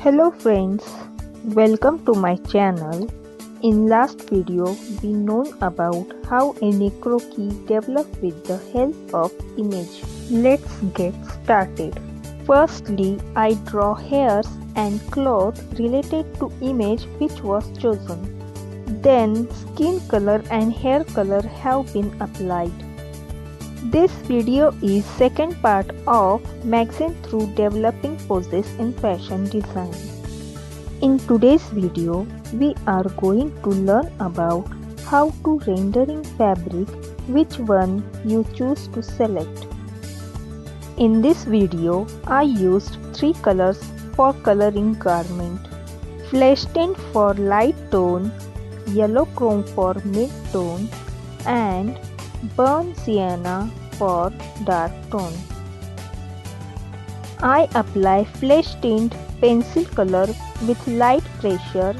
Hello friends, welcome to my channel. In last video, we known about how a croquis developed with the help of image. Let's get started. Firstly, I draw hairs and cloth related to image which was chosen. Then skin color and hair color have been applied. This video is second part of magazine through developing poses in fashion design. In today's video, we are going to learn about how to rendering fabric, which one you choose to select. In this video, I used 3 colors for coloring garment. Flesh tint for light tone, yellow chrome for mid tone and burnt sienna for dark tone. I apply flesh tint pencil color with light pressure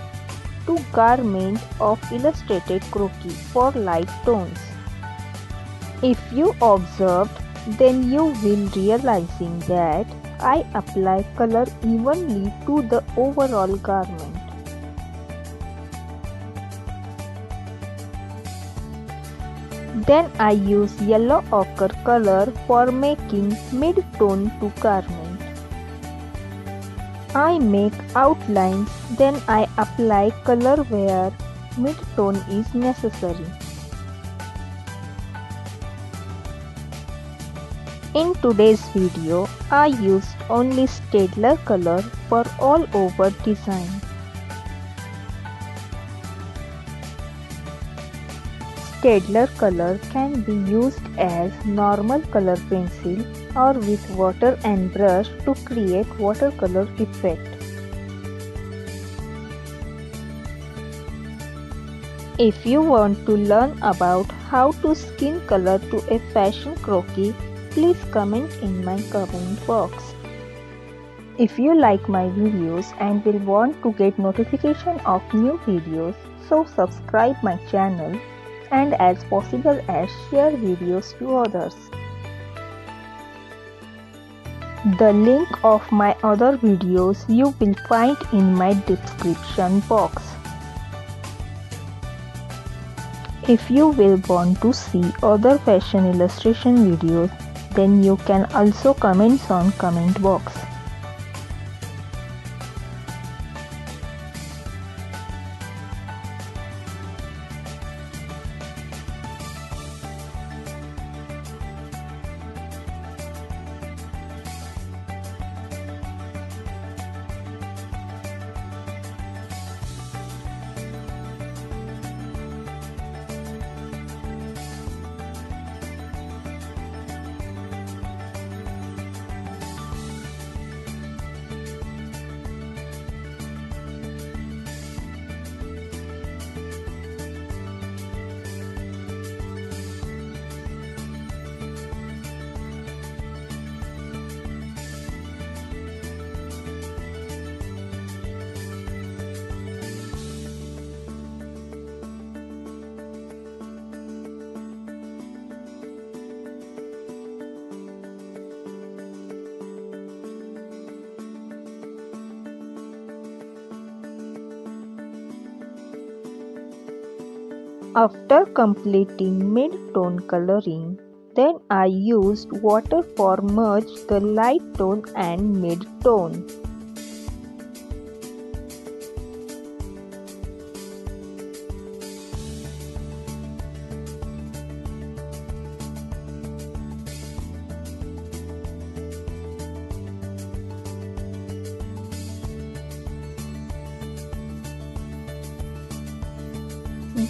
to garment of illustrated croquis for light tones. If you observed, then you will realizing that I apply color evenly to the overall garment. Then I use yellow ochre color for making mid-tone to garment. I make outlines, then I apply color where mid-tone is necessary. In today's video, I used only Stedler color for all over design. Stedler color can be used as normal color pencil or with water and brush to create watercolor effect. If you want to learn about how to skin color to a fashion croquis, please comment in my comment box. If you like my videos and will want to get notification of new videos, so subscribe my channel and as possible as share videos to others. The link of my other videos you will find in my description box. If you will want to see other fashion illustration videos, then you can also comment on comment box. After completing mid-tone coloring, then I used water for merge the light tone and mid-tone.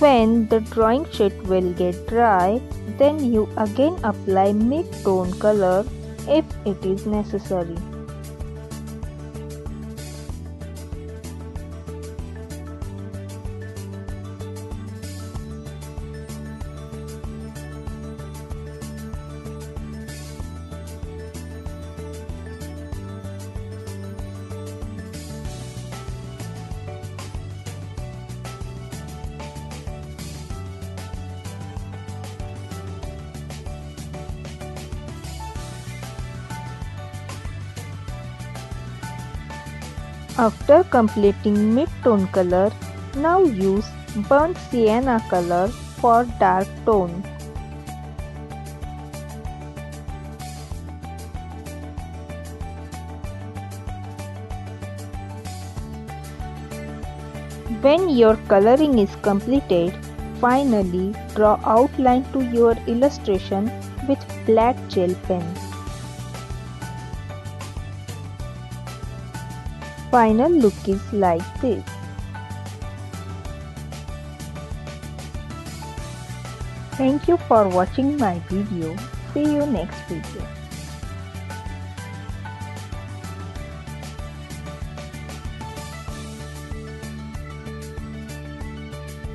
When the drawing sheet will get dry, then you again apply mid-tone color if it is necessary. After completing mid-tone color, now use burnt sienna color for dark tone. When your coloring is completed, finally draw outline to your illustration with black gel pen. Final look is like this. Thank you for watching my video. See you next video.